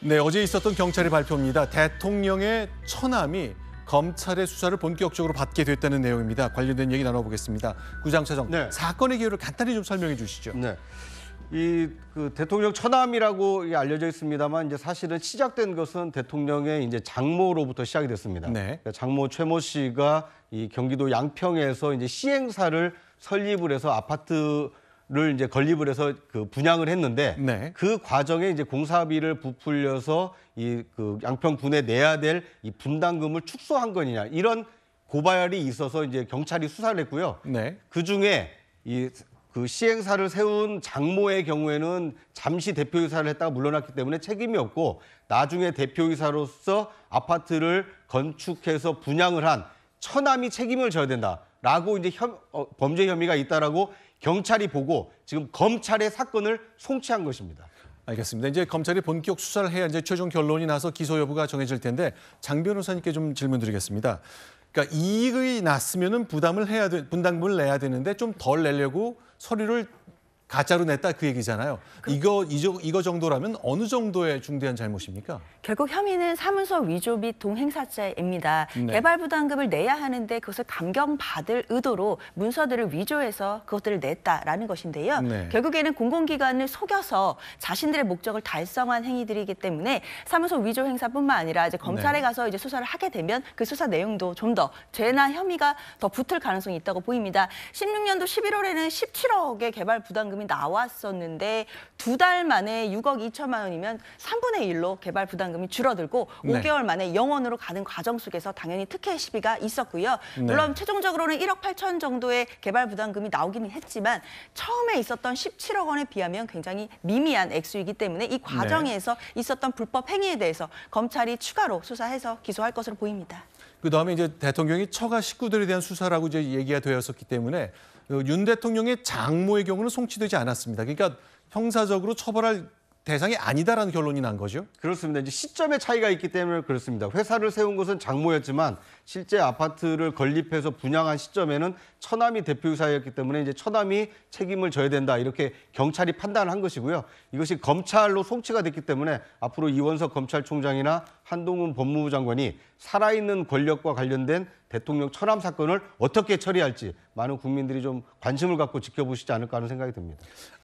네, 어제 있었던 경찰의 발표입니다. 대통령의 처남이 검찰의 수사를 본격적으로 받게 됐다는 내용입니다. 관련된 얘기 나눠보겠습니다. 구장차장, 네. 사건의 개요를 간단히 좀 설명해 주시죠. 네. 그 대통령 처남이라고 알려져 있습니다만 이제 사실은 시작된 것은 대통령의 이제 장모로부터 시작이 됐습니다. 네. 그러니까 장모 최모 씨가 이 경기도 양평에서 이제 시행사를 설립을 해서 아파트를 이제 건립을 해서 그 분양을 했는데 네. 그 과정에 이제 공사비를 부풀려서 그 양평군에 내야 될 이 분담금을 축소한 거냐 이런 고발이 있어서 이제 경찰이 수사를 했고요. 네. 그 중에 그 시행사를 세운 장모의 경우에는 잠시 대표이사를 했다가 물러났기 때문에 책임이 없고 나중에 대표이사로서 아파트를 건축해서 분양을 한 처남이 책임을 져야 된다라고 이제 범죄 혐의가 있다라고 경찰이 보고 지금 검찰의 사건을 송치한 것입니다. 알겠습니다. 이제 검찰이 본격 수사를 해야 이제 최종 결론이 나서 기소 여부가 정해질 텐데 장 변호사님께 좀 질문드리겠습니다. 그러니까 이익이 났으면은 분담금을 내야 되는데 좀 덜 내려고 서류를 가짜로 냈다 그 얘기잖아요. 이거 정도라면 어느 정도의 중대한 잘못입니까? 결국 혐의는 사문서 위조 및 동행사죄입니다. 네. 개발 부담금을 내야 하는데 그것을 감경받을 의도로 문서들을 위조해서 그것들을 냈다라는 것인데요. 네. 결국에는 공공기관을 속여서 자신들의 목적을 달성한 행위들이기 때문에 사문서 위조 행사뿐만 아니라 이제 검찰에 네. 가서 이제 수사를 하게 되면 그 수사 내용도 좀 더 죄나 혐의가 더 붙을 가능성이 있다고 보입니다. 16년도 11월에는 17억의 개발 부담금이 나왔었는데 2달 만에 6억 2천만 원이면 3분의 1로 개발 부담금이 줄어들고 네. 5개월 만에 0원으로 가는 과정 속에서 당연히 특혜 시비가 있었고요. 네. 물론 최종적으로는 1억 8천 정도의 개발 부담금이 나오기는 했지만 처음에 있었던 17억 원에 비하면 굉장히 미미한 액수이기 때문에 이 과정에서 있었던 불법 행위에 대해서 검찰이 추가로 수사해서 기소할 것으로 보입니다. 그다음에 이제 대통령이 처가 식구들에 대한 수사라고 이제 얘기가 되었었기 때문에 윤 대통령의 장모의 경우는 송치되지 않았습니다. 그러니까 형사적으로 처벌할 대상이 아니다라는 결론이 난 거죠? 그렇습니다. 이제 시점의 차이가 있기 때문에 그렇습니다. 회사를 세운 것은 장모였지만 실제 아파트를 건립해서 분양한 시점에는 처남이 대표이사였기 때문에 이제 처남이 책임을 져야 된다 이렇게 경찰이 판단한 것이고요. 이것이 검찰로 송치가 됐기 때문에 앞으로 이원석 검찰총장이나 한동훈 법무부 장관이 살아있는 권력과 관련된 대통령 처남 사건을 어떻게 처리할지 많은 국민들이 좀 관심을 갖고 지켜보시지 않을까 하는 생각이 듭니다.